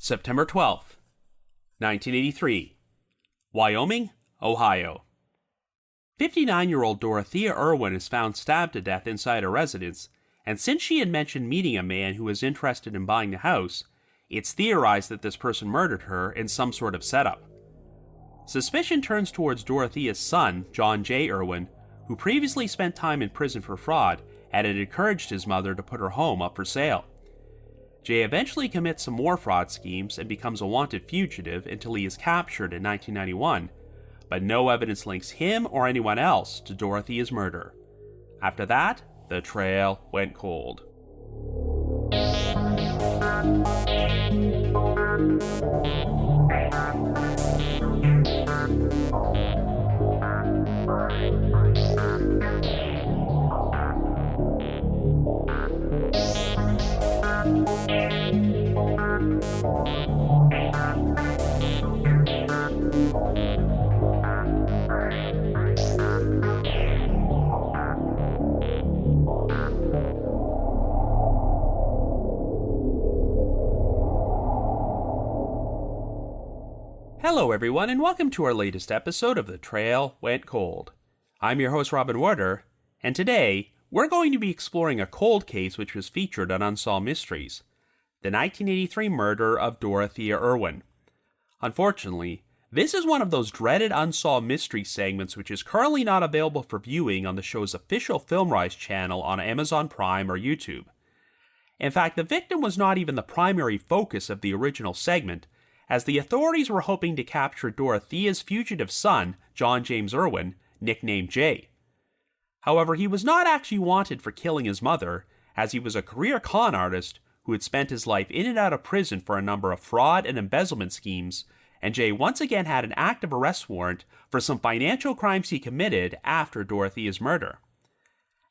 September 12th, 1983. Wyoming, Ohio. 59-year-old Dorothea Irwin is found stabbed to death inside her residence, and since she had mentioned meeting a man who was interested in buying the house, it's theorized that this person murdered her in some sort of setup. Suspicion turns towards Dorothea's son, John J. Irwin, who previously spent time in prison for fraud and had encouraged his mother to put her home up for sale. Jay eventually commits some more fraud schemes and becomes a wanted fugitive until he is captured in 1991, but no evidence links him or anyone else to Dorothea's murder. After that, the trail went cold. Hello everyone, and welcome to our latest episode of The Trail Went Cold. I'm your host Robin Warder, and today we're going to be exploring a cold case which was featured on Unsolved Mysteries, the 1983 murder of Dorothea Irwin. Unfortunately, this is one of those dreaded Unsolved Mysteries segments which is currently not available for viewing on the show's official FilmRise channel on Amazon Prime or YouTube. In fact, the victim was not even the primary focus of the original segment, as the authorities were hoping to capture Dorothea's fugitive son, John James Irwin, nicknamed Jay. However, he was not actually wanted for killing his mother, as he was a career con artist who had spent his life in and out of prison for a number of fraud and embezzlement schemes, and Jay once again had an active arrest warrant for some financial crimes he committed after Dorothea's murder.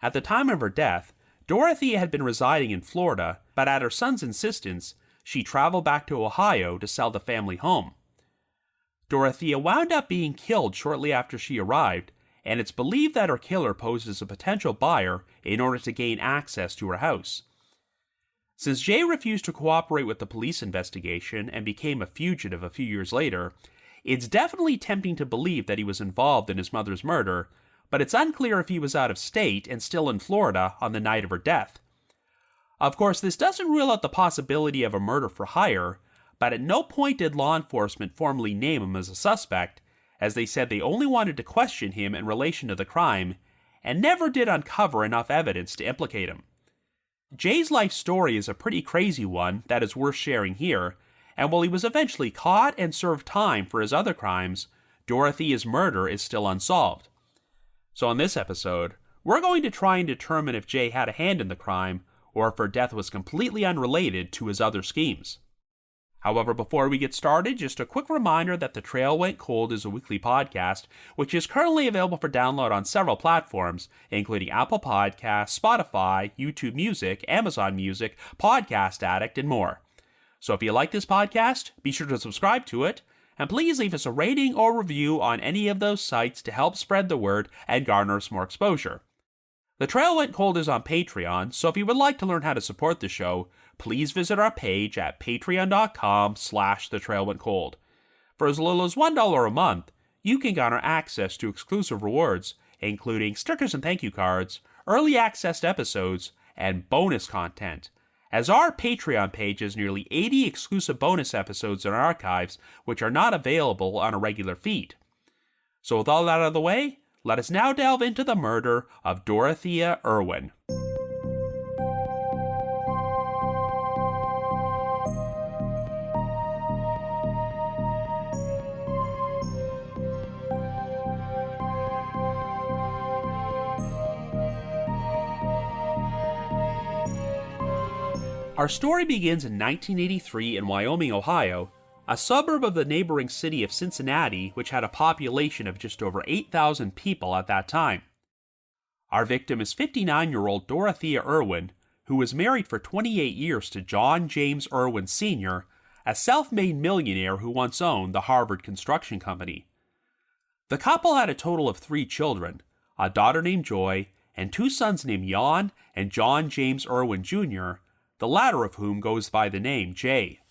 At the time of her death, Dorothea had been residing in Florida, but at her son's insistence, she traveled back to Ohio to sell the family home. Dorothea wound up being killed shortly after she arrived, and it's believed that her killer posed as a potential buyer in order to gain access to her house. Since Jay refused to cooperate with the police investigation and became a fugitive a few years later, it's definitely tempting to believe that he was involved in his mother's murder, but it's unclear if he was out of state and still in Florida on the night of her death. Of course, this doesn't rule out the possibility of a murder for hire, but at no point did law enforcement formally name him as a suspect, as they said they only wanted to question him in relation to the crime, and never did uncover enough evidence to implicate him. Jay's life story is a pretty crazy one that is worth sharing here, and while he was eventually caught and served time for his other crimes, Dorothea's murder is still unsolved. So in this episode, we're going to try and determine if Jay had a hand in the crime, or if her death was completely unrelated to his other schemes. However, before we get started, just a quick reminder that The Trail Went Cold is a weekly podcast, which is currently available for download on several platforms, including Apple Podcasts, Spotify, YouTube Music, Amazon Music, Podcast Addict, and more. So if you like this podcast, be sure to subscribe to it, and please leave us a rating or review on any of those sites to help spread the word and garner us more exposure. The Trail Went Cold is on Patreon, so if you would like to learn how to support the show, please visit our page at patreon.com/thetrailwentcold. For as little as $1 a month, you can garner access to exclusive rewards, including stickers and thank you cards, early access to episodes, and bonus content, as our Patreon page has nearly 80 exclusive bonus episodes in our archives, which are not available on a regular feed. So with all that out of the way, let us now delve into the murder of Dorothea Irwin. Our story begins in 1983 in Wyoming, Ohio, a suburb of the neighboring city of Cincinnati, which had a population of just over 8,000 people at that time. Our victim is 59-year-old Dorothea Irwin, who was married for 28 years to John James Irwin Sr., a self-made millionaire who once owned the Harvard Construction Company. The couple had a total of 3 children, a daughter named Joy, and 2 sons named Jan and John James Irwin Jr., the latter of whom goes by the name Jay.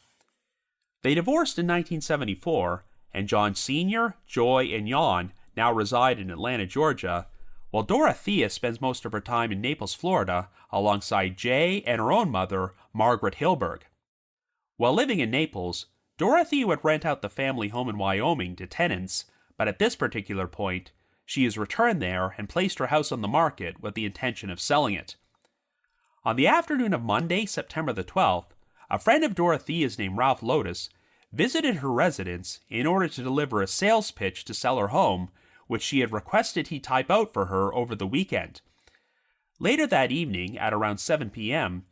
They divorced in 1974, and John Sr., Joy, and Jan now reside in Atlanta, Georgia, while Dorothea spends most of her time in Naples, Florida, alongside Jay and her own mother, Margaret Hilberg. While living in Naples, Dorothea would rent out the family home in Wyoming to tenants, but at this particular point, she is returned there and placed her house on the market with the intention of selling it. On the afternoon of Monday, September the 12th, a friend of Dorothea's named Ralph Lotus visited her residence in order to deliver a sales pitch to sell her home, which she had requested he type out for her over the weekend. Later that evening, at around 7 p.m.,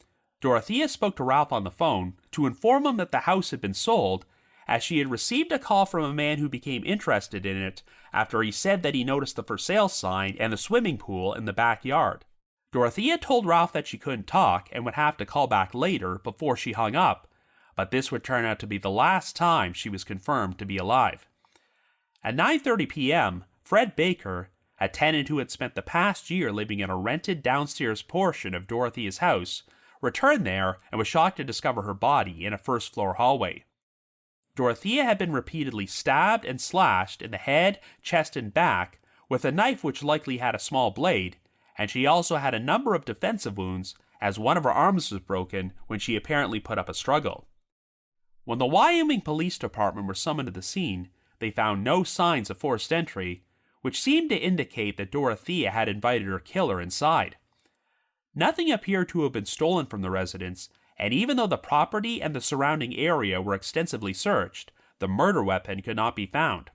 Dorothea spoke to Ralph on the phone to inform him that the house had been sold, as she had received a call from a man who became interested in it after he said that he noticed the for sale sign and the swimming pool in the backyard. Dorothea told Ralph that she couldn't talk and would have to call back later before she hung up, but this would turn out to be the last time she was confirmed to be alive. At 9:30 p.m., Fred Baker, a tenant who had spent the past year living in a rented downstairs portion of Dorothea's house, returned there and was shocked to discover her body in a first-floor hallway. Dorothea had been repeatedly stabbed and slashed in the head, chest, and back with a knife which likely had a small blade, and she also had a number of defensive wounds, as one of her arms was broken when she apparently put up a struggle. When the Wyoming Police Department were summoned to the scene, they found no signs of forced entry, which seemed to indicate that Dorothea had invited her killer inside. Nothing appeared to have been stolen from the residence, and even though the property and the surrounding area were extensively searched, the murder weapon could not be found.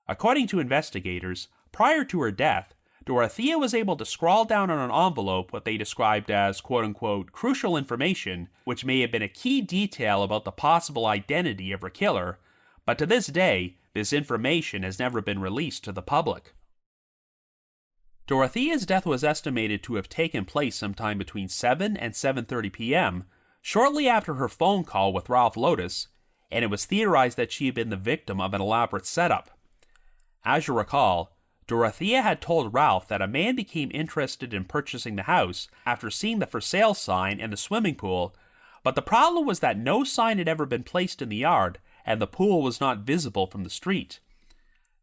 According to investigators, prior to her death, Dorothea was able to scrawl down on an envelope what they described as quote-unquote crucial information, which may have been a key detail about the possible identity of her killer, but to this day, this information has never been released to the public. Dorothea's death was estimated to have taken place sometime between 7 and 7:30 p.m., shortly after her phone call with Ralph Lotus, and it was theorized that she had been the victim of an elaborate setup. As you recall, Dorothea had told Ralph that a man became interested in purchasing the house after seeing the for sale sign and the swimming pool, but the problem was that no sign had ever been placed in the yard and the pool was not visible from the street.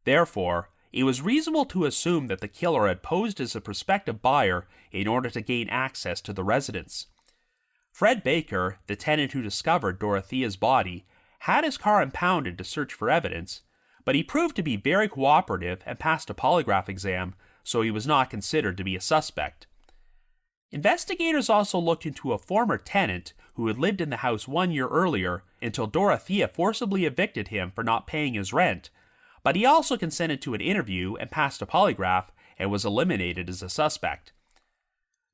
Therefore, it was reasonable to assume that the killer had posed as a prospective buyer in order to gain access to the residence. Fred Baker, the tenant who discovered Dorothea's body, had his car impounded to search for evidence, but he proved to be very cooperative and passed a polygraph exam, so he was not considered to be a suspect. Investigators also looked into a former tenant who had lived in the house 1 year earlier until Dorothea forcibly evicted him for not paying his rent, but he also consented to an interview and passed a polygraph and was eliminated as a suspect.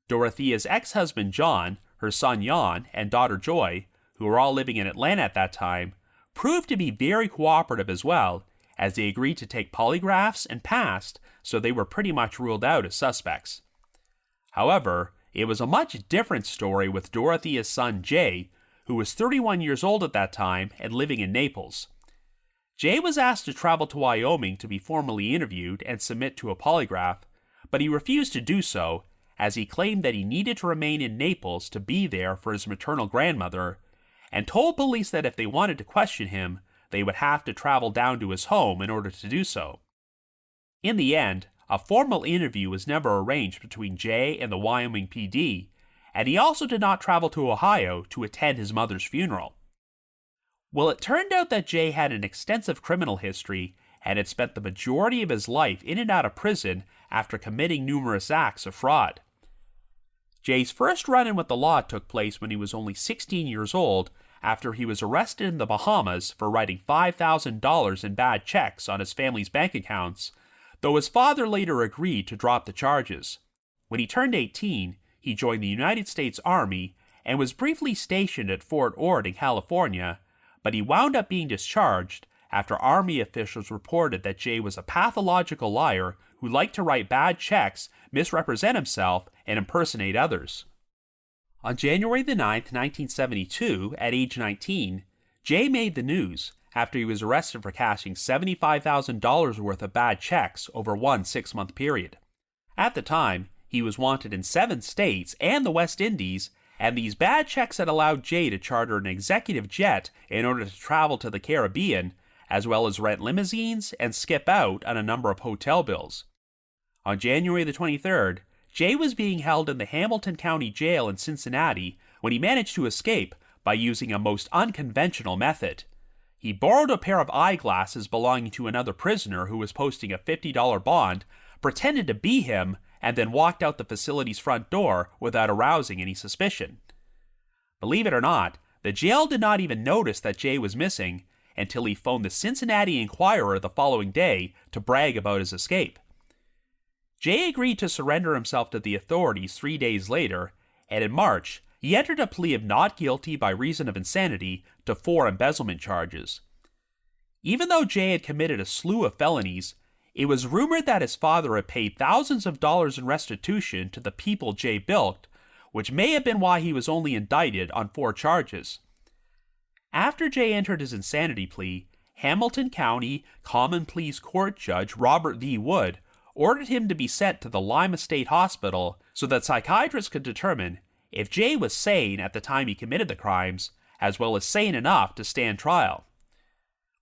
Dorothea's ex-husband John, her son Jan, and daughter Joy, who were all living in Atlanta at that time, proved to be very cooperative as well, as they agreed to take polygraphs and passed, so they were pretty much ruled out as suspects. However, it was a much different story with Dorothea's son Jay, who was 31 years old at that time and living in Naples. Jay was asked to travel to Wyoming to be formally interviewed and submit to a polygraph, but he refused to do so, as he claimed that he needed to remain in Naples to be there for his maternal grandmother, and told police that if they wanted to question him, they would have to travel down to his home in order to do so. In the end, a formal interview was never arranged between Jay and the Wyoming PD, and he also did not travel to Ohio to attend his mother's funeral. Well, it turned out that Jay had an extensive criminal history and had spent the majority of his life in and out of prison after committing numerous acts of fraud. Jay's first run-in with the law took place when he was only 16 years old after he was arrested in the Bahamas for writing $5,000 in bad checks on his family's bank accounts, though his father later agreed to drop the charges. When he turned 18, he joined the United States Army and was briefly stationed at Fort Ord in California, but he wound up being discharged after Army officials reported that Jay was a pathological liar who liked to write bad checks, misrepresent himself, and impersonate others. On January the 9th, 1972, at age 19, Jay made the news after he was arrested for cashing $75,000 worth of bad checks over one 6-month period. At the time, he was wanted in 7 states and the West Indies, and these bad checks had allowed Jay to charter an executive jet in order to travel to the Caribbean, as well as rent limousines and skip out on a number of hotel bills. On January the 23rd, Jay was being held in the Hamilton County Jail in Cincinnati when he managed to escape by using a most unconventional method. He borrowed a pair of eyeglasses belonging to another prisoner who was posting a $50 bond, pretended to be him, and then walked out the facility's front door without arousing any suspicion. Believe it or not, the jail did not even notice that Jay was missing until he phoned the Cincinnati Enquirer the following day to brag about his escape. Jay agreed to surrender himself to the authorities 3 days later, and in March, he entered a plea of not guilty by reason of insanity to 4 embezzlement charges. Even though Jay had committed a slew of felonies, it was rumored that his father had paid thousands of dollars in restitution to the people Jay bilked, which may have been why he was only indicted on 4 charges. After Jay entered his insanity plea, Hamilton County Common Pleas Court Judge Robert V. Wood ordered him to be sent to the Lima State Hospital so that psychiatrists could determine if Jay was sane at the time he committed the crimes, as well as sane enough to stand trial.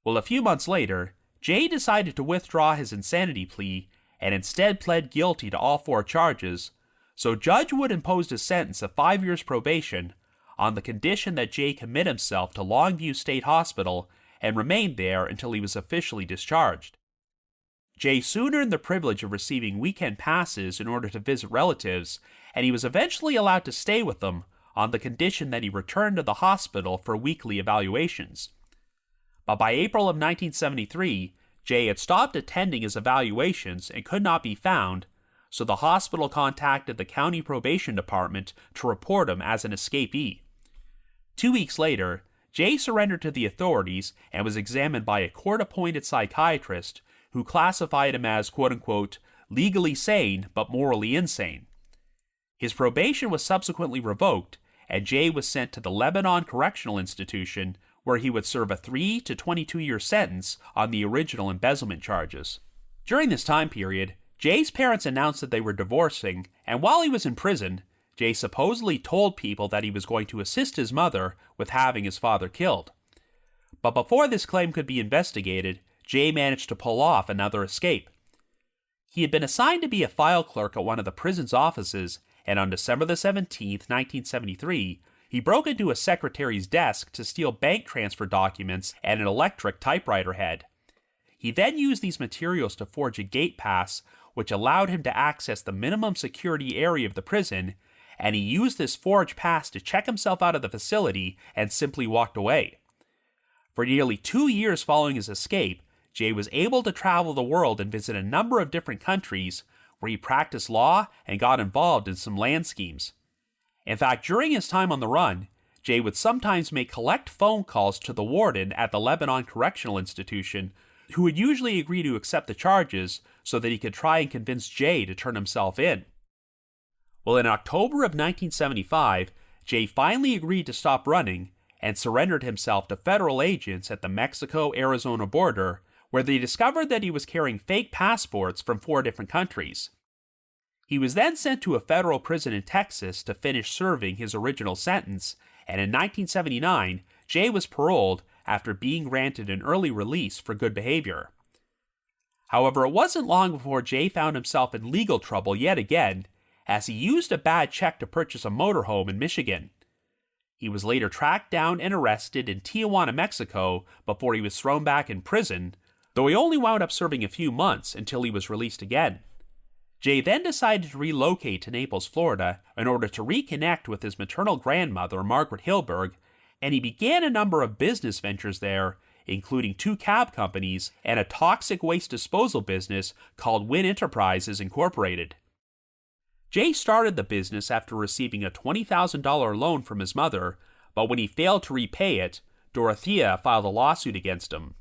Well, a few months later, Jay decided to withdraw his insanity plea and instead pled guilty to all 4 charges, so Judge Wood imposed a sentence of 5 years probation on the condition that Jay commit himself to Longview State Hospital and remained there until he was officially discharged. Jay soon earned the privilege of receiving weekend passes in order to visit relatives, and he was eventually allowed to stay with them on the condition that he returned to the hospital for weekly evaluations. But by April of 1973, Jay had stopped attending his evaluations and could not be found, so the hospital contacted the county probation department to report him as an escapee. 2 weeks later, Jay surrendered to the authorities and was examined by a court-appointed psychiatrist who classified him as, quote-unquote, legally sane but morally insane. His probation was subsequently revoked, and Jay was sent to the Lebanon Correctional Institution, where he would serve a 3 to 22-year sentence on the original embezzlement charges. During this time period, Jay's parents announced that they were divorcing, and while he was in prison, Jay supposedly told people that he was going to assist his mother with having his father killed. But before this claim could be investigated, Jay managed to pull off another escape. He had been assigned to be a file clerk at one of the prison's offices, and on December the 17th, 1973, he broke into a secretary's desk to steal bank transfer documents and an electric typewriter head. He then used these materials to forge a gate pass, which allowed him to access the minimum security area of the prison, and he used this forged pass to check himself out of the facility and simply walked away. For nearly 2 years following his escape, Jay was able to travel the world and visit a number of different countries where he practiced law and got involved in some land schemes. In fact, during his time on the run, Jay would sometimes make collect phone calls to the warden at the Lebanon Correctional Institution, who would usually agree to accept the charges so that he could try and convince Jay to turn himself in. Well, in October of 1975, Jay finally agreed to stop running and surrendered himself to federal agents at the Mexico-Arizona border, where they discovered that he was carrying fake passports from 4 different countries. He was then sent to a federal prison in Texas to finish serving his original sentence, and in 1979, Jay was paroled after being granted an early release for good behavior. However, it wasn't long before Jay found himself in legal trouble yet again, as he used a bad check to purchase a motorhome in Michigan. He was later tracked down and arrested in Tijuana, Mexico, before he was thrown back in prison, though he only wound up serving a few months until he was released again. Jay then decided to relocate to Naples, Florida, in order to reconnect with his maternal grandmother, Margaret Hilberg, and he began a number of business ventures there, including 2 cab companies and a toxic waste disposal business called Wynn Enterprises Incorporated. Jay started the business after receiving a $20,000 loan from his mother, but when he failed to repay it, Dorothea filed a lawsuit against him.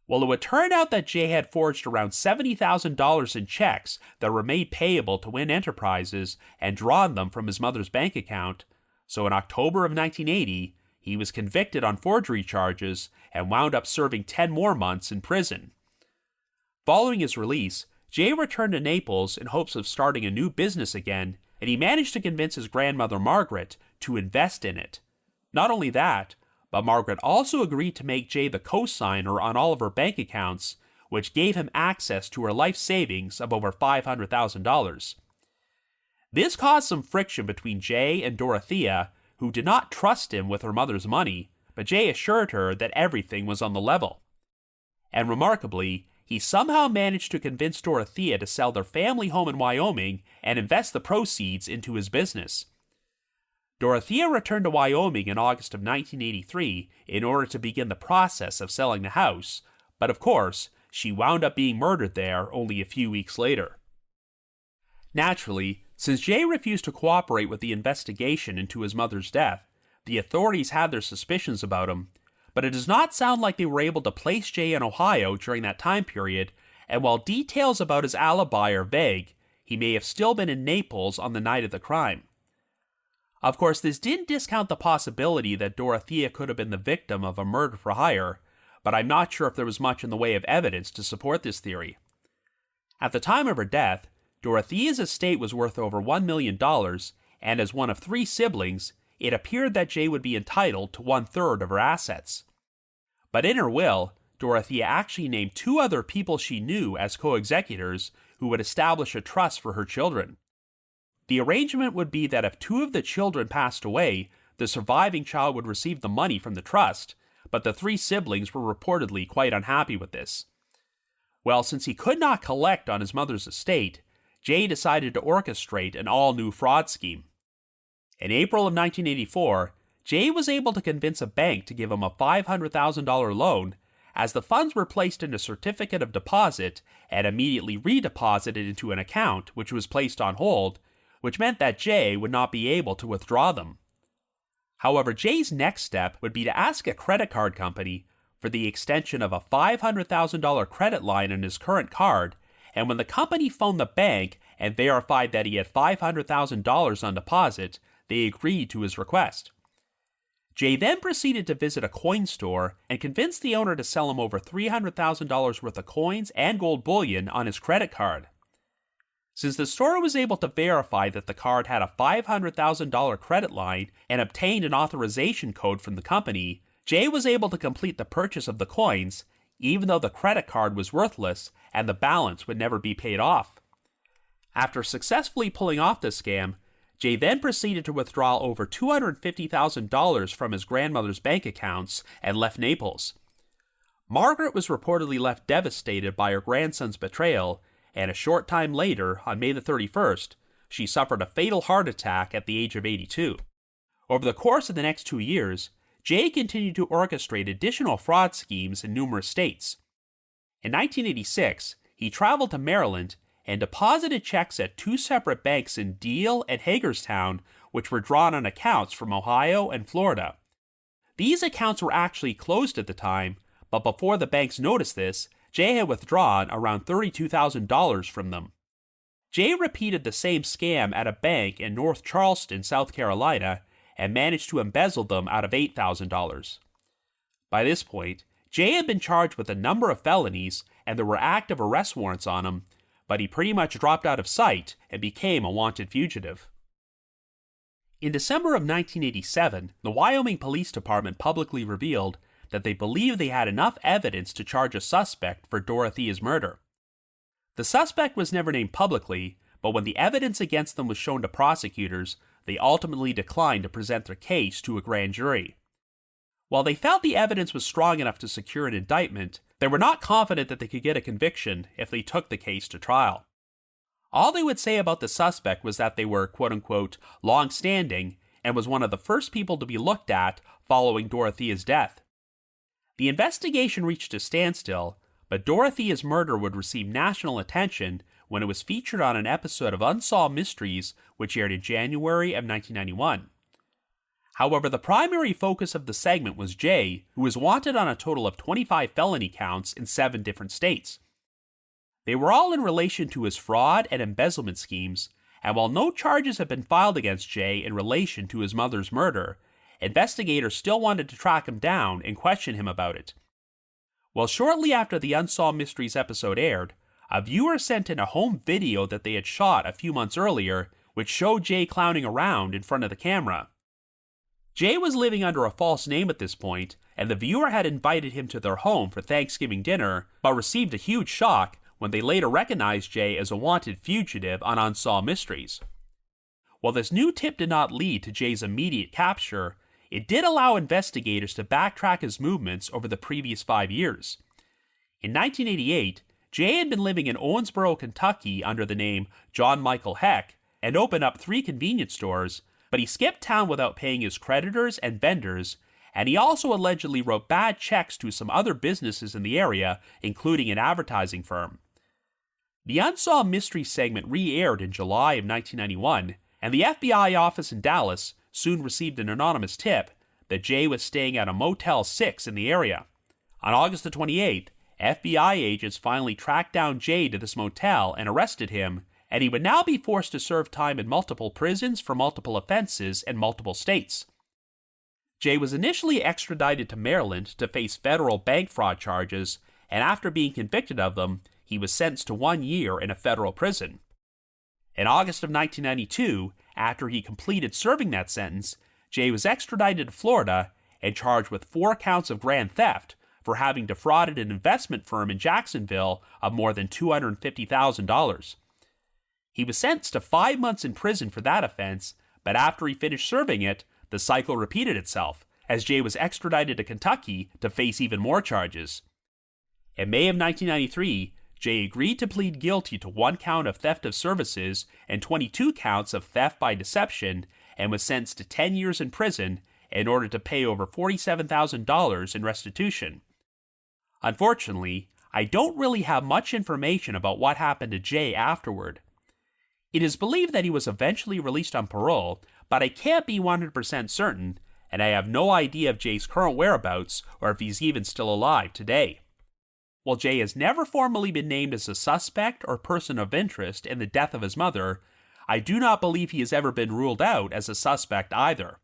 Well, it would turn out that Jay had forged around $70,000 in checks that were made payable to Wynn Enterprises and drawn them from his mother's bank account, so in October of 1980, he was convicted on forgery charges and wound up serving 10 more months in prison. Following his release, Jay returned to Naples in hopes of starting a new business again, and he managed to convince his grandmother Margaret to invest in it. Not only that, but Margaret also agreed to make Jay the co-signer on all of her bank accounts, which gave him access to her life savings of over $500,000. This caused some friction between Jay and Dorothea, who did not trust him with her mother's money, but Jay assured her that everything was on the level. And remarkably, he somehow managed to convince Dorothea to sell their family home in Wyoming and invest the proceeds into his business. Dorothea returned to Wyoming in August of 1983 in order to begin the process of selling the house, but of course, she wound up being murdered there only a few weeks later. Naturally, since Jay refused to cooperate with the investigation into his mother's death, the authorities had their suspicions about him, but it does not sound like they were able to place Jay in Ohio during that time period, and while details about his alibi are vague, he may have still been in Naples on the night of the crime. Of course, this didn't discount the possibility that Dorothea could have been the victim of a murder for hire, but I'm not sure if there was much in the way of evidence to support this theory. At the time of her death, Dorothea's estate was worth over $1 million, and as one of 3 siblings, it appeared that Jay would be entitled to 1/3 of her assets. But in her will, Dorothea actually named 2 other people she knew as co-executors who would establish a trust for her children. The arrangement would be that if 2 of the children passed away, the surviving child would receive the money from the trust, but the 3 siblings were reportedly quite unhappy with this. Well, since he could not collect on his mother's estate, Jay decided to orchestrate an all-new fraud scheme. In April of 1984, Jay was able to convince a bank to give him a $500,000 loan, as the funds were placed in a certificate of deposit and immediately redeposited into an account which was placed on hold, which meant that Jay would not be able to withdraw them. However, Jay's next step would be to ask a credit card company for the extension of a $500,000 credit line on his current card, and when the company phoned the bank and verified that he had $500,000 on deposit, they agreed to his request. Jay then proceeded to visit a coin store and convinced the owner to sell him over $300,000 worth of coins and gold bullion on his credit card. Since the store was able to verify that the card had a $500,000 credit line and obtained an authorization code from the company, Jay was able to complete the purchase of the coins, even though the credit card was worthless and the balance would never be paid off. After successfully pulling off this scam, Jay then proceeded to withdraw over $250,000 from his grandmother's bank accounts and left Naples. Margaret was reportedly left devastated by her grandson's betrayal, and a short time later, on May the 31st, she suffered a fatal heart attack at the age of 82. Over the course of the next 2 years, Jay continued to orchestrate additional fraud schemes in numerous states. In 1986, he traveled to Maryland and deposited checks at 2 separate banks in Deal and Hagerstown, which were drawn on accounts from Ohio and Florida. These accounts were actually closed at the time, but before the banks noticed this, Jay had withdrawn around $32,000 from them. Jay repeated the same scam at a bank in North Charleston, South Carolina, and managed to embezzle them out of $8,000. By this point, Jay had been charged with a number of felonies, and there were active arrest warrants on him, but he pretty much dropped out of sight and became a wanted fugitive. In December of 1987, the Wyoming Police Department publicly revealed that they believed they had enough evidence to charge a suspect for Dorothea's murder. The suspect was never named publicly, but when the evidence against them was shown to prosecutors, they ultimately declined to present their case to a grand jury. While they felt the evidence was strong enough to secure an indictment, they were not confident that they could get a conviction if they took the case to trial. All they would say about the suspect was that they were, quote-unquote, long-standing, and was one of the first people to be looked at following Dorothea's death. The investigation reached a standstill, but Dorothea's murder would receive national attention when it was featured on an episode of Unsolved Mysteries, which aired in January of 1991. However, the primary focus of the segment was Jay, who was wanted on a total of 25 felony counts in 7 different states. They were all in relation to his fraud and embezzlement schemes, and while no charges have been filed against Jay in relation to his mother's murder, investigators still wanted to track him down and question him about it. Well, shortly after the Unsolved Mysteries episode aired, a viewer sent in a home video that they had shot a few months earlier, which showed Jay clowning around in front of the camera. Jay was living under a false name at this point, and the viewer had invited him to their home for Thanksgiving dinner, but received a huge shock when they later recognized Jay as a wanted fugitive on Unsolved Mysteries. While this new tip did not lead to Jay's immediate capture, it did allow investigators to backtrack his movements over the previous 5 years. In 1988, Jay had been living in Owensboro, Kentucky under the name John Michael Heck and opened up 3 convenience stores, but he skipped town without paying his creditors and vendors, and he also allegedly wrote bad checks to some other businesses in the area, including an advertising firm. The Unsolved Mysteries segment re-aired in July of 1991, and the FBI office in Dallas soon received an anonymous tip that Jay was staying at a Motel 6 in the area. On August the 28th, FBI agents finally tracked down Jay to this motel and arrested him, and he would now be forced to serve time in multiple prisons for multiple offenses in multiple states. Jay was initially extradited to Maryland to face federal bank fraud charges, and after being convicted of them, he was sentenced to 1 year in a federal prison. In August of 1992, after he completed serving that sentence, Jay was extradited to Florida and charged with 4 counts of grand theft for having defrauded an investment firm in Jacksonville of more than $250,000. He was sentenced to 5 months in prison for that offense, but after he finished serving it, the cycle repeated itself, as Jay was extradited to Kentucky to face even more charges. In May of 1993, Jay agreed to plead guilty to 1 count of theft of services and 22 counts of theft by deception, and was sentenced to 10 years in prison in order to pay over $47,000 in restitution. Unfortunately, I don't really have much information about what happened to Jay afterward. It is believed that he was eventually released on parole, but I can't be 100% certain, and I have no idea of Jay's current whereabouts or if he's even still alive today. While Jay has never formally been named as a suspect or person of interest in the death of his mother, I do not believe he has ever been ruled out as a suspect either.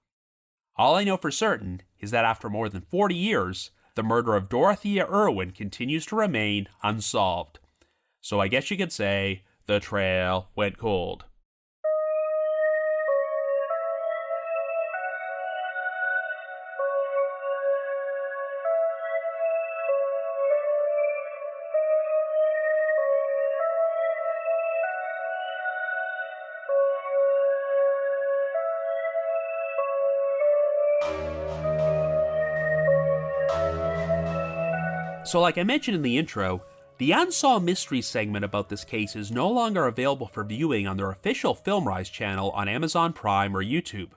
All I know for certain is that after more than 40 years, the murder of Dorothea Irwin continues to remain unsolved. So I guess you could say, the trail went cold. So like I mentioned in the intro, the Unsolved Mysteries segment about this case is no longer available for viewing on their official FilmRise channel on Amazon Prime or YouTube.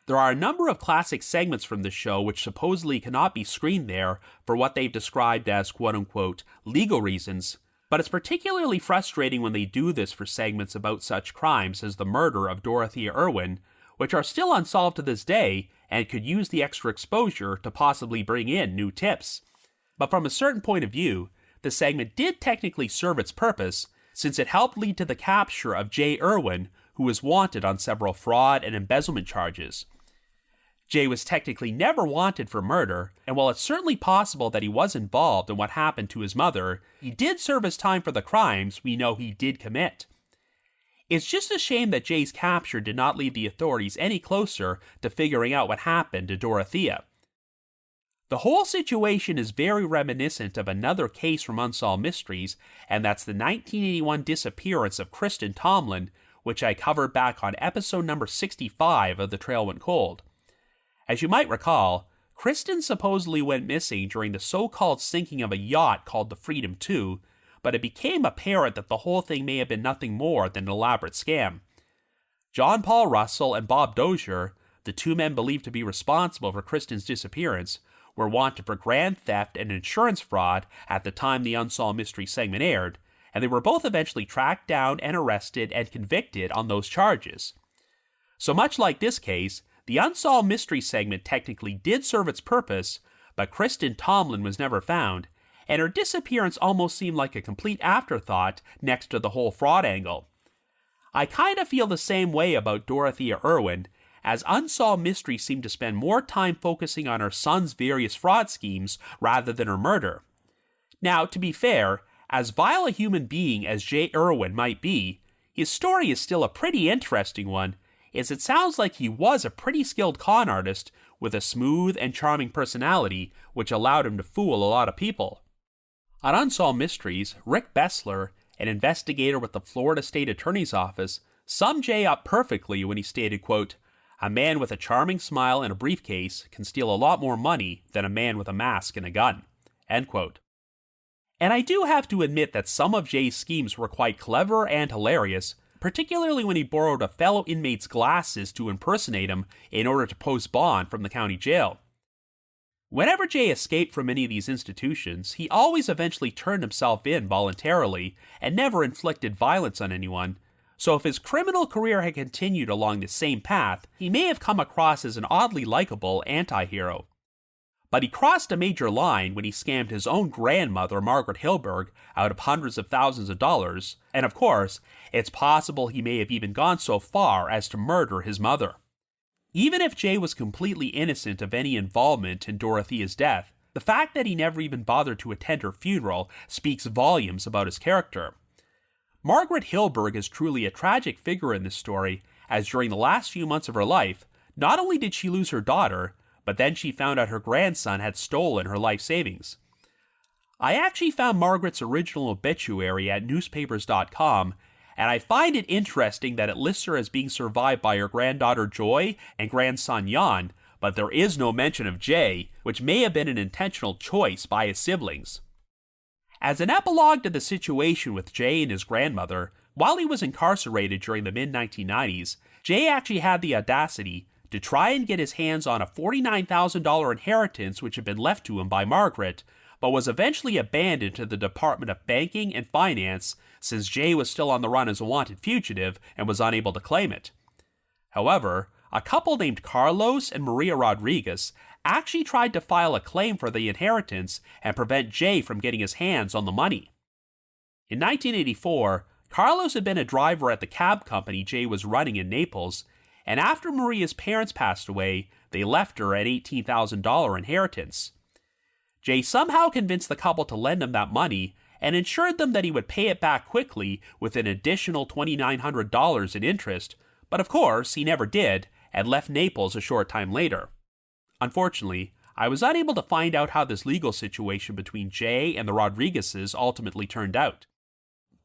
There are a number of classic segments from the show which supposedly cannot be screened there for what they've described as quote-unquote legal reasons, but it's particularly frustrating when they do this for segments about such crimes as the murder of Dorothea Irwin, which are still unsolved to this day and could use the extra exposure to possibly bring in new tips. But from a certain point of view, the segment did technically serve its purpose, since it helped lead to the capture of Jay Irwin, who was wanted on several fraud and embezzlement charges. Jay was technically never wanted for murder, and while it's certainly possible that he was involved in what happened to his mother, he did serve his time for the crimes we know he did commit. It's just a shame that Jay's capture did not lead the authorities any closer to figuring out what happened to Dorothea. The whole situation is very reminiscent of another case from Unsolved Mysteries, and that's the 1981 disappearance of Kristen Tomlin, which I covered back on episode number 65 of The Trail Went Cold. As you might recall, Kristen supposedly went missing during the so-called sinking of a yacht called the Freedom 2, but it became apparent that the whole thing may have been nothing more than an elaborate scam. John Paul Russell and Bob Dozier, the 2 men believed to be responsible for Kristen's disappearance, were wanted for grand theft and insurance fraud at the time the Unsolved Mysteries segment aired, and they were both eventually tracked down and arrested and convicted on those charges. So much like this case, the Unsolved Mysteries segment technically did serve its purpose, but Kristen Tomlin was never found, and her disappearance almost seemed like a complete afterthought next to the whole fraud angle. I kinda feel the same way about Dorothea Irwin, as Unsolved Mysteries seemed to spend more time focusing on her son's various fraud schemes rather than her murder. Now, to be fair, as vile a human being as Jay Irwin might be, His story is still a pretty interesting one, as it sounds like he was a pretty skilled con artist with a smooth and charming personality which allowed him to fool a lot of people. On Unsolved Mysteries, Rick Bessler, an investigator with the Florida State Attorney's Office, summed Jay up perfectly when he stated, quote, "A man with a charming smile and a briefcase can steal a lot more money than a man with a mask and a gun." End quote. And I do have to admit that some of Jay's schemes were quite clever and hilarious, particularly when he borrowed a fellow inmate's glasses to impersonate him in order to post bond from the county jail. Whenever Jay escaped from any of these institutions, he always eventually turned himself in voluntarily and never inflicted violence on anyone, so if his criminal career had continued along the same path, he may have come across as an oddly likable anti-hero. But he crossed a major line when he scammed his own grandmother, Margaret Hilberg, out of hundreds of thousands of dollars, and of course, it's possible he may have even gone so far as to murder his mother. Even if Jay was completely innocent of any involvement in Dorothea's death, the fact that he never even bothered to attend her funeral speaks volumes about his character. Margaret Hilberg is truly a tragic figure in this story, as during the last few months of her life, not only did she lose her daughter, but then she found out her grandson had stolen her life savings. I actually found Margaret's original obituary at newspapers.com, and I find it interesting that it lists her as being survived by her granddaughter Joy and grandson Jan, but there is no mention of Jay, which may have been an intentional choice by his siblings. As an epilogue to the situation with Jay and his grandmother, while he was incarcerated during the mid-1990s, Jay actually had the audacity to try and get his hands on a $49,000 inheritance which had been left to him by Margaret, but was eventually abandoned to the Department of Banking and Finance since Jay was still on the run as a wanted fugitive and was unable to claim it. However, a couple named Carlos and Maria Rodriguez actually tried to file a claim for the inheritance and prevent Jay from getting his hands on the money. In 1984, Carlos had been a driver at the cab company Jay was running in Naples, and after Maria's parents passed away, they left her an $18,000 inheritance. Jay somehow convinced the couple to lend him that money and assured them that he would pay it back quickly with an additional $2,900 in interest, but of course he never did and left Naples a short time later. Unfortunately, I was unable to find out how this legal situation between Jay and the Rodriguezes ultimately turned out.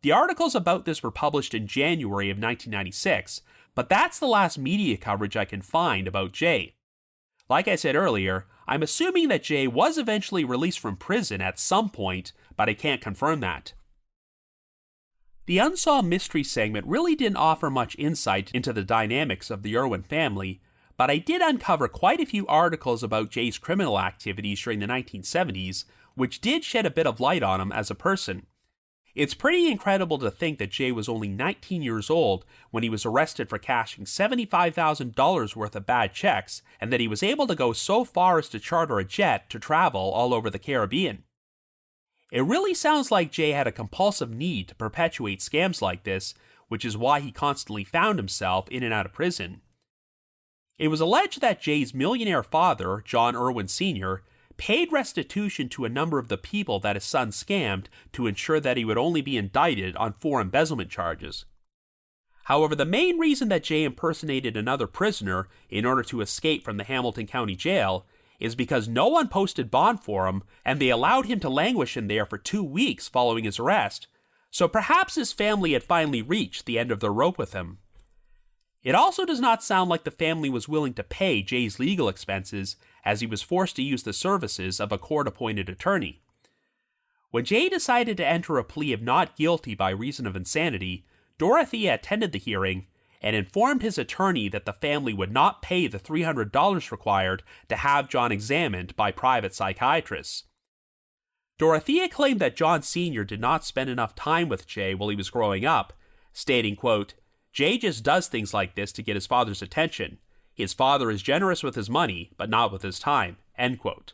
The articles about this were published in January of 1996, but that's the last media coverage I can find about Jay. Like I said earlier, I'm assuming that Jay was eventually released from prison at some point, but I can't confirm that. The Unsolved Mystery segment really didn't offer much insight into the dynamics of the Irwin family, but I did uncover quite a few articles about Jay's criminal activities during the 1970s, which did shed a bit of light on him as a person. It's pretty incredible to think that Jay was only 19 years old when he was arrested for cashing $75,000 worth of bad checks, and that he was able to go so far as to charter a jet to travel all over the Caribbean. It really sounds like Jay had a compulsive need to perpetuate scams like this, which is why he constantly found himself in and out of prison. It was alleged that Jay's millionaire father, John Irwin Sr., paid restitution to a number of the people that his son scammed to ensure that he would only be indicted on 4 embezzlement charges. However, the main reason that Jay impersonated another prisoner in order to escape from the Hamilton County Jail is because no one posted bond for him, and they allowed him to languish in there for 2 weeks following his arrest, so perhaps his family had finally reached the end of their rope with him. It also does not sound like the family was willing to pay Jay's legal expenses, as he was forced to use the services of a court-appointed attorney. When Jay decided to enter a plea of not guilty by reason of insanity, Dorothea attended the hearing and informed his attorney that the family would not pay the $300 required to have John examined by private psychiatrists. Dorothea claimed that John Sr. did not spend enough time with Jay while he was growing up, stating, quote, "Jay just does things like this to get his father's attention. His father is generous with his money, but not with his time," end quote.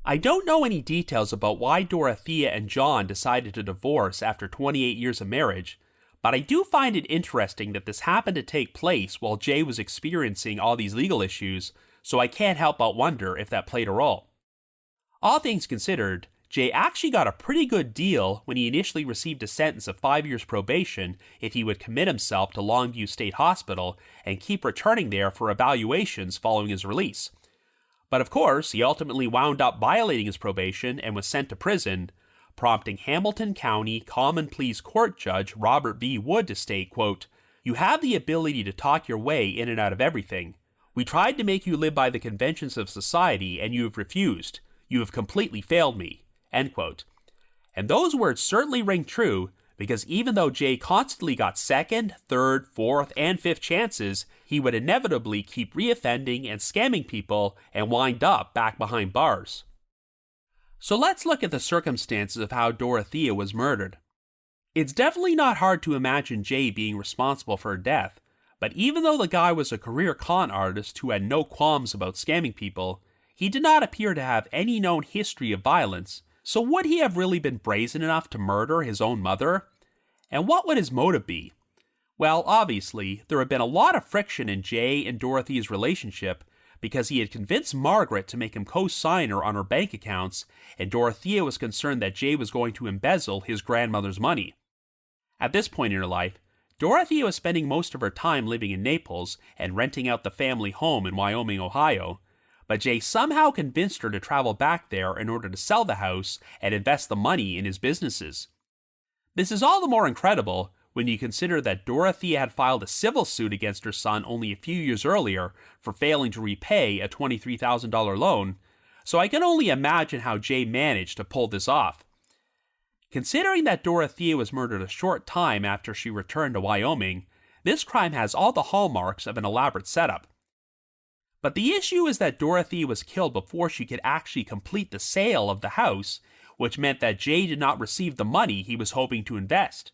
I don't know any details about why Dorothea and John decided to divorce after 28 years of marriage, but I do find it interesting that this happened to take place while Jay was experiencing all these legal issues, so I can't help but wonder if that played a role. All things considered, Jay actually got a pretty good deal when he initially received a sentence of 5 years probation if he would commit himself to Longview State Hospital and keep returning there for evaluations following his release. But of course, he ultimately wound up violating his probation and was sent to prison, prompting Hamilton County Common Pleas Court Judge Robert V. Wood to state, quote, "You have the ability to talk your way in and out of everything. We tried to make you live by the conventions of society, and you have refused. You have completely failed me." End quote. And those words certainly ring true, because even though Jay constantly got second, third, fourth, and fifth chances, he would inevitably keep reoffending and scamming people and wind up back behind bars. So let's look at the circumstances of how Dorothea was murdered. It's definitely not hard to imagine Jay being responsible for her death, but even though the guy was a career con artist who had no qualms about scamming people, he did not appear to have any known history of violence, so would he have really been brazen enough to murder his own mother? And what would his motive be? Well, obviously, there had been a lot of friction in Jay and Dorothea's relationship because he had convinced Margaret to make him co-signer on her bank accounts, and Dorothea was concerned that Jay was going to embezzle his grandmother's money. At this point in her life, Dorothea was spending most of her time living in Naples and renting out the family home in Wyoming, Ohio, but Jay somehow convinced her to travel back there in order to sell the house and invest the money in his businesses. This is all the more incredible when you consider that Dorothea had filed a civil suit against her son only a few years earlier for failing to repay a $23,000 loan, so I can only imagine how Jay managed to pull this off. Considering that Dorothea was murdered a short time after she returned to Wyoming, this crime has all the hallmarks of an elaborate setup. But the issue is that Dorothea was killed before she could actually complete the sale of the house, which meant that Jay did not receive the money he was hoping to invest.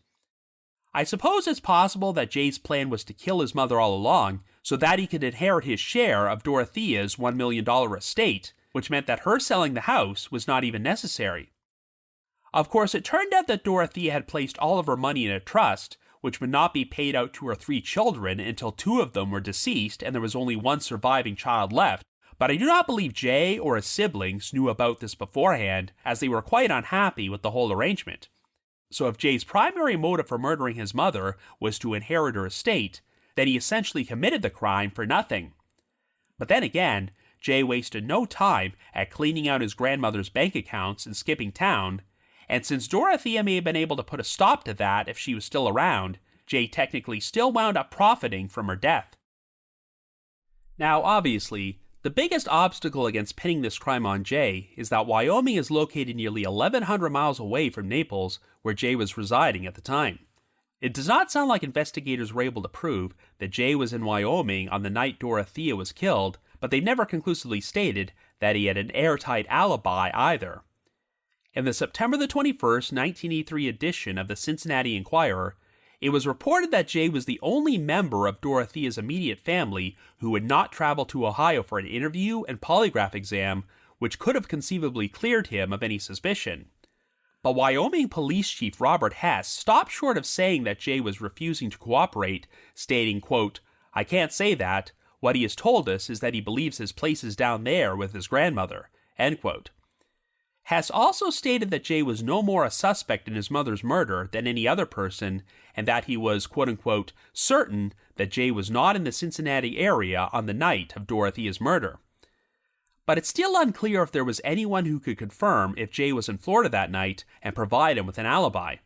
I suppose it's possible that Jay's plan was to kill his mother all along so that he could inherit his share of Dorothea's $1 million estate, which meant that her selling the house was not even necessary. Of course, it turned out that Dorothea had placed all of her money in a trust, which would not be paid out to her 3 children until 2 of them were deceased and there was only 1 surviving child left, but I do not believe Jay or his siblings knew about this beforehand, as they were quite unhappy with the whole arrangement. So if Jay's primary motive for murdering his mother was to inherit her estate, then he essentially committed the crime for nothing. But then again, Jay wasted no time at cleaning out his grandmother's bank accounts and skipping town, and since Dorothea may have been able to put a stop to that if she was still around, Jay technically still wound up profiting from her death. Now, obviously, the biggest obstacle against pinning this crime on Jay is that Wyoming is located nearly 1,100 miles away from Naples, where Jay was residing at the time. It does not sound like investigators were able to prove that Jay was in Wyoming on the night Dorothea was killed, but they never conclusively stated that he had an airtight alibi either. In the September 21st, 1983 edition of the Cincinnati Enquirer, it was reported that Jay was the only member of Dorothea's immediate family who would not travel to Ohio for an interview and polygraph exam, which could have conceivably cleared him of any suspicion. But Wyoming Police Chief Robert Hess stopped short of saying that Jay was refusing to cooperate, stating, quote, "I can't say that. What he has told us is that he believes his place is down there with his grandmother," end quote. Hess also stated that Jay was no more a suspect in his mother's murder than any other person, and that he was, quote-unquote, certain that Jay was not in the Cincinnati area on the night of Dorothea's murder. But it's still unclear if there was anyone who could confirm if Jay was in Florida that night and provide him with an alibi.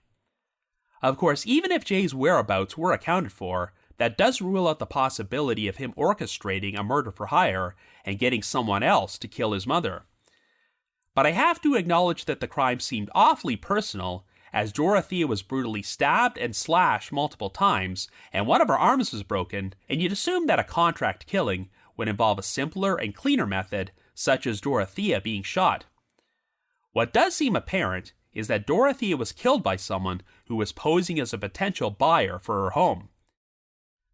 Of course, even if Jay's whereabouts were accounted for, that does rule out the possibility of him orchestrating a murder for hire and getting someone else to kill his mother. But I have to acknowledge that the crime seemed awfully personal, as Dorothea was brutally stabbed and slashed multiple times, and one of her arms was broken, and you'd assume that a contract killing would involve a simpler and cleaner method, such as Dorothea being shot. What does seem apparent is that Dorothea was killed by someone who was posing as a potential buyer for her home.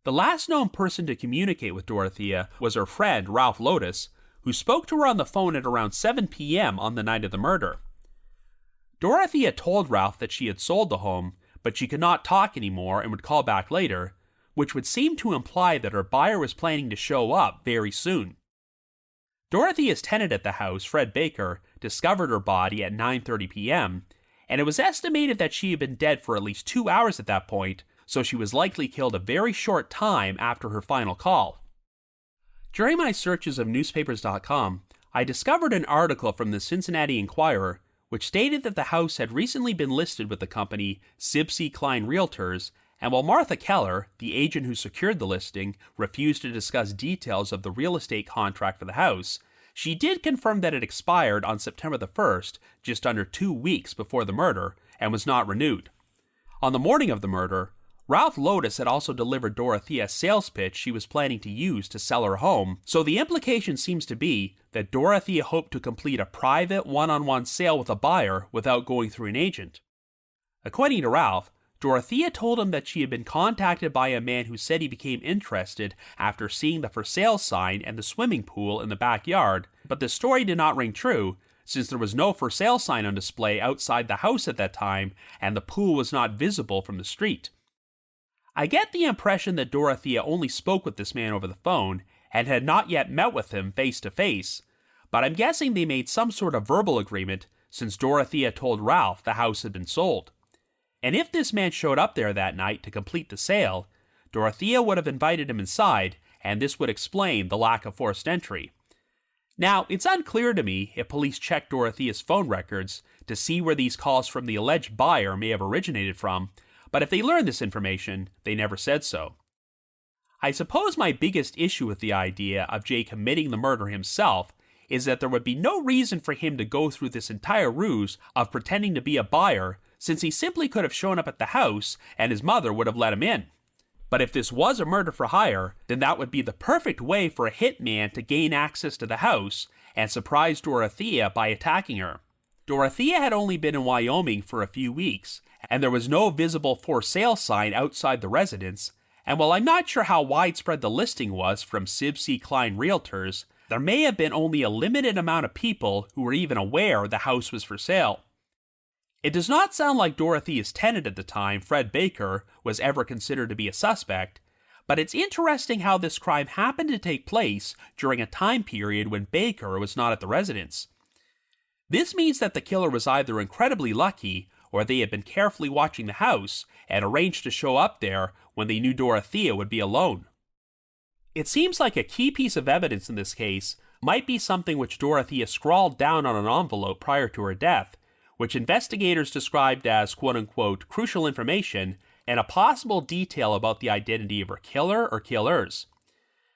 The last known person to communicate with Dorothea was her friend Ralph Lotus, who spoke to her on the phone at around 7 p.m. on the night of the murder. Dorothea told Ralph that she had sold the home, but she could not talk anymore and would call back later, which would seem to imply that her buyer was planning to show up very soon. Dorothea's tenant at the house, Fred Baker, discovered her body at 9:30 p.m., and it was estimated that she had been dead for at least 2 hours at that point, so she was likely killed a very short time after her final call. During my searches of newspapers.com, I discovered an article from the Cincinnati Enquirer which stated that the house had recently been listed with the company Sibsey Klein Realtors, and while Martha Keller, the agent who secured the listing, refused to discuss details of the real estate contract for the house, she did confirm that it expired on September the 1st, just under 2 weeks before the murder, and was not renewed. On the morning of the murder, Ralph Lotus had also delivered Dorothea a sales pitch she was planning to use to sell her home, so the implication seems to be that Dorothea hoped to complete a private one-on-one sale with a buyer without going through an agent. According to Ralph, Dorothea told him that she had been contacted by a man who said he became interested after seeing the for sale sign and the swimming pool in the backyard, but the story did not ring true since there was no for sale sign on display outside the house at that time and the pool was not visible from the street. I get the impression that Dorothea only spoke with this man over the phone and had not yet met with him face to face, but I'm guessing they made some sort of verbal agreement since Dorothea told Ralph the house had been sold. And if this man showed up there that night to complete the sale, Dorothea would have invited him inside, and this would explain the lack of forced entry. Now, it's unclear to me if police checked Dorothea's phone records to see where these calls from the alleged buyer may have originated from, but if they learned this information, they never said so. I suppose my biggest issue with the idea of Jay committing the murder himself is that there would be no reason for him to go through this entire ruse of pretending to be a buyer, since he simply could have shown up at the house and his mother would have let him in. But if this was a murder for hire, then that would be the perfect way for a hitman to gain access to the house and surprise Dorothea by attacking her. Dorothea had only been in Wyoming for a few weeks, and there was no visible for sale sign outside the residence, and while I'm not sure how widespread the listing was from Sibsey Klein Realtors, there may have been only a limited amount of people who were even aware the house was for sale. It does not sound like Dorothea's tenant at the time, Fred Baker, was ever considered to be a suspect, but it's interesting how this crime happened to take place during a time period when Baker was not at the residence. This means that the killer was either incredibly lucky or they had been carefully watching the house and arranged to show up there when they knew Dorothea would be alone. It seems like a key piece of evidence in this case might be something which Dorothea scrawled down on an envelope prior to her death, which investigators described as quote-unquote crucial information and a possible detail about the identity of her killer or killers.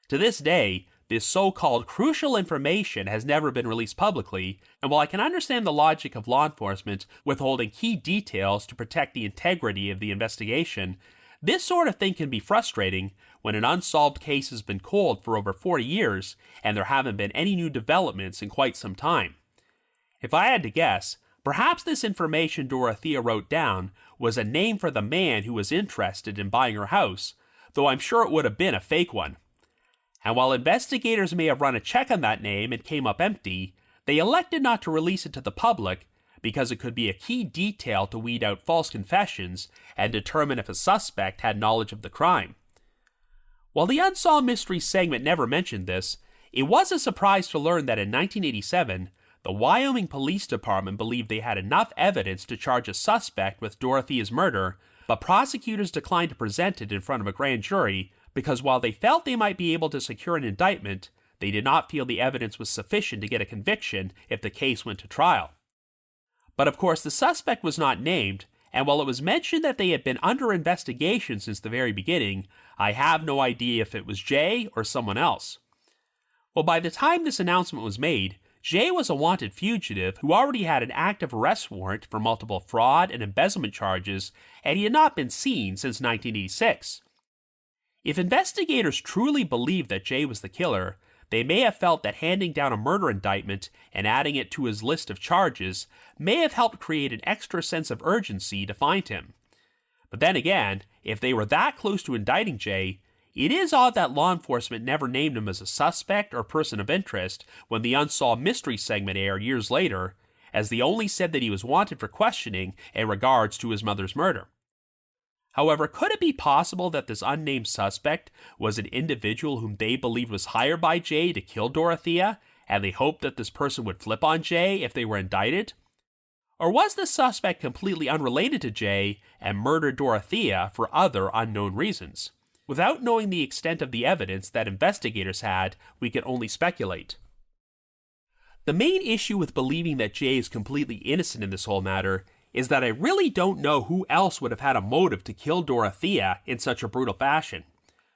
To this day, this so-called crucial information has never been released publicly, and while I can understand the logic of law enforcement withholding key details to protect the integrity of the investigation, this sort of thing can be frustrating when an unsolved case has been cold for over 40 years and there haven't been any new developments in quite some time. If I had to guess, perhaps this information Dorothea wrote down was a name for the man who was interested in buying her house, though I'm sure it would have been a fake one. And while investigators may have run a check on that name and came up empty, they elected not to release it to the public because it could be a key detail to weed out false confessions and determine if a suspect had knowledge of the crime. While the Unsolved Mysteries segment never mentioned this, it was a surprise to learn that in 1987, the Wyoming Police Department believed they had enough evidence to charge a suspect with Dorothea's murder, but prosecutors declined to present it in front of a grand jury because while they felt they might be able to secure an indictment, they did not feel the evidence was sufficient to get a conviction if the case went to trial. But of course, the suspect was not named, and while it was mentioned that they had been under investigation since the very beginning, I have no idea if it was Jay or someone else. Well, by the time this announcement was made, Jay was a wanted fugitive who already had an active arrest warrant for multiple fraud and embezzlement charges, and he had not been seen since 1986. If investigators truly believed that Jay was the killer, they may have felt that handing down a murder indictment and adding it to his list of charges may have helped create an extra sense of urgency to find him. But then again, if they were that close to indicting Jay, it is odd that law enforcement never named him as a suspect or person of interest when the Unsolved Mysteries segment aired years later, as they only said that he was wanted for questioning in regards to his mother's murder. However, could it be possible that this unnamed suspect was an individual whom they believed was hired by Jay to kill Dorothea, and they hoped that this person would flip on Jay if they were indicted? Or was the suspect completely unrelated to Jay and murdered Dorothea for other unknown reasons? Without knowing the extent of the evidence that investigators had, we can only speculate. The main issue with believing that Jay is completely innocent in this whole matter is that I really don't know who else would have had a motive to kill Dorothea in such a brutal fashion.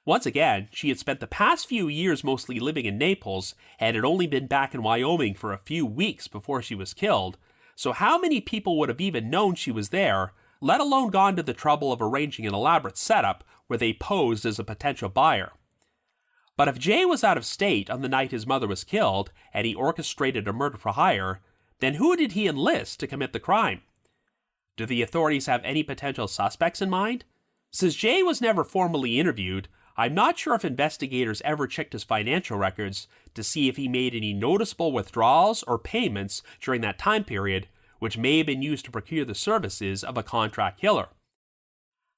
Once again, she had spent the past few years mostly living in Naples and had only been back in Wyoming for a few weeks before she was killed, so how many people would have even known she was there, let alone gone to the trouble of arranging an elaborate setup where they posed as a potential buyer? But if Jay was out of state on the night his mother was killed and he orchestrated a murder for hire, then who did he enlist to commit the crime? Do the authorities have any potential suspects in mind? Since Jay was never formally interviewed, I'm not sure if investigators ever checked his financial records to see if he made any noticeable withdrawals or payments during that time period, which may have been used to procure the services of a contract killer.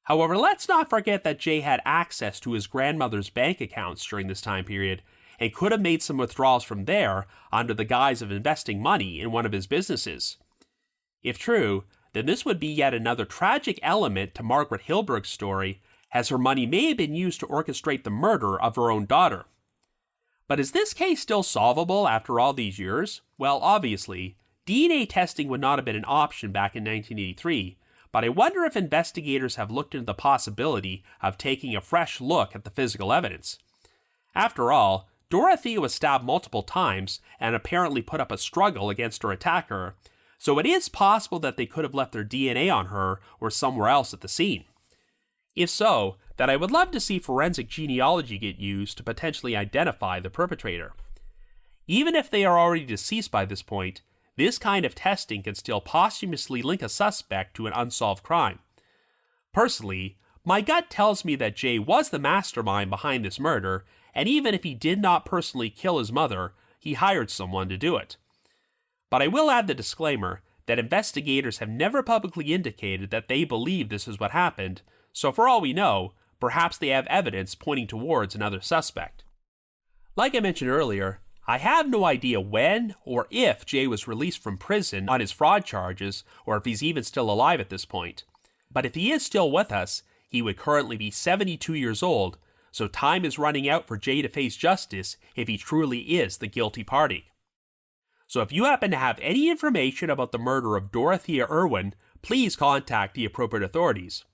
However, let's not forget that Jay had access to his grandmother's bank accounts during this time period and could have made some withdrawals from there under the guise of investing money in one of his businesses. If true, then this would be yet another tragic element to Margaret Hilberg's story, as her money may have been used to orchestrate the murder of her own daughter. But is this case still solvable after all these years? Well, obviously, DNA testing would not have been an option back in 1983, but I wonder if investigators have looked into the possibility of taking a fresh look at the physical evidence. After all, Dorothea was stabbed multiple times and apparently put up a struggle against her attacker, so it is possible that they could have left their DNA on her or somewhere else at the scene. If so, then I would love to see forensic genealogy get used to potentially identify the perpetrator. Even if they are already deceased by this point, this kind of testing can still posthumously link a suspect to an unsolved crime. Personally, my gut tells me that Jay was the mastermind behind this murder, and even if he did not personally kill his mother, he hired someone to do it. But I will add the disclaimer that investigators have never publicly indicated that they believe this is what happened, so for all we know, perhaps they have evidence pointing towards another suspect. Like I mentioned earlier, I have no idea when or if Jay was released from prison on his fraud charges, or if he's even still alive at this point. But if he is still with us, he would currently be 72 years old, so time is running out for Jay to face justice if he truly is the guilty party. So if you happen to have any information about the murder of Dorothea Irwin, please contact the appropriate authorities.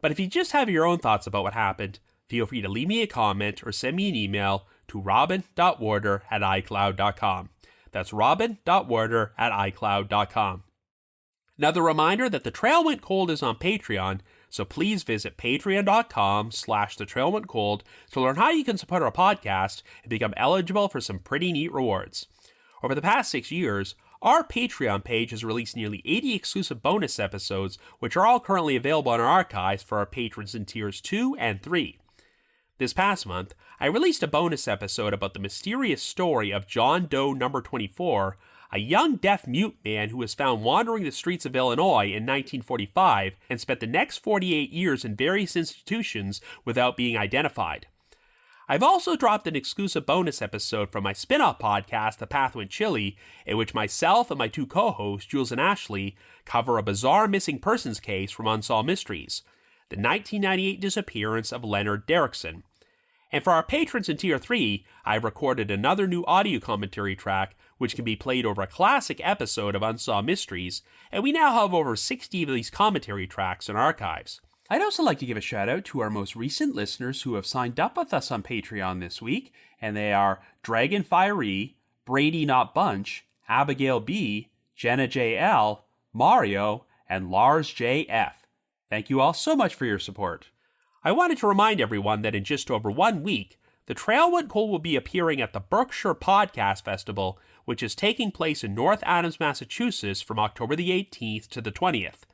But if you just have your own thoughts about what happened, feel free to leave me a comment or send me an email to robin.warder@icloud.com. That's robin.warder@icloud.com. Another reminder that The Trail Went Cold is on Patreon, so please visit patreon.com/thetrailwentcold to learn how you can support our podcast and become eligible for some pretty neat rewards. Over the past 6 years, our Patreon page has released nearly 80 exclusive bonus episodes, which are all currently available in our archives for our patrons in tiers 2 and 3. This past month, I released a bonus episode about the mysterious story of John Doe number 24, a young deaf-mute man who was found wandering the streets of Illinois in 1945 and spent the next 48 years in various institutions without being identified. I've also dropped an exclusive bonus episode from my spin-off podcast, The Path Went Chilly, in which myself and my two co-hosts, Jules and Ashley, cover a bizarre missing persons case from Unsolved Mysteries, the 1998 disappearance of Leonard Derrickson. And for our patrons in Tier 3, I've recorded another new audio commentary track which can be played over a classic episode of Unsolved Mysteries, and we now have over 60 of these commentary tracks in archives. I'd also like to give a shout out to our most recent listeners who have signed up with us on Patreon this week, and they are Dragon Fiery, Brady Not Bunch, Abigail B, Jenna JL, Mario, and Lars JF. Thank you all so much for your support. I wanted to remind everyone that in just over 1 week, The Trail Went Cold will be appearing at the Berkshire Podcast Festival, which is taking place in North Adams, Massachusetts from October the 18th to the 20th.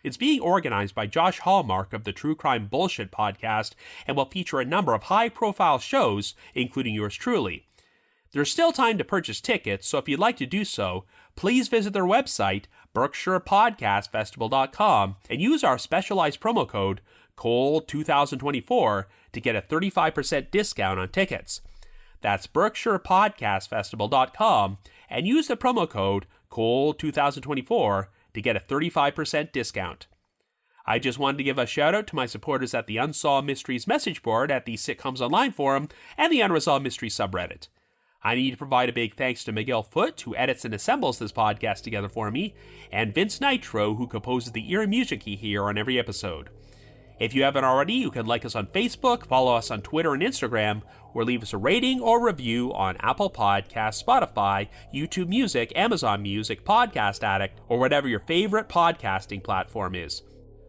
It's being organized by Josh Hallmark of the True Crime Bullshit podcast and will feature a number of high-profile shows, including yours truly. There's still time to purchase tickets, so if you'd like to do so, please visit their website, berkshirepodcastfestival.com, and use our specialized promo code, COLD2024, to get a 35% discount on tickets. That's BerkshirePodcastFestival.com and use the promo code COLD2024 to get a 35% discount. I just wanted to give a shout out to my supporters at the Unsolved Mysteries message board at the Sitcoms Online forum and the Unresolved Mysteries subreddit. I need to provide a big thanks to Miguel Foote, who edits and assembles this podcast together for me, and Vince Nitro, who composes the eerie music you hear on every episode. If you haven't already, you can like us on Facebook, follow us on Twitter and Instagram, or leave us a rating or review on Apple Podcasts, Spotify, YouTube Music, Amazon Music, Podcast Addict, or whatever your favorite podcasting platform is.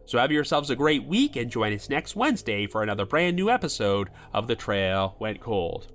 So have yourselves a great week and join us next Wednesday for another brand new episode of The Trail Went Cold.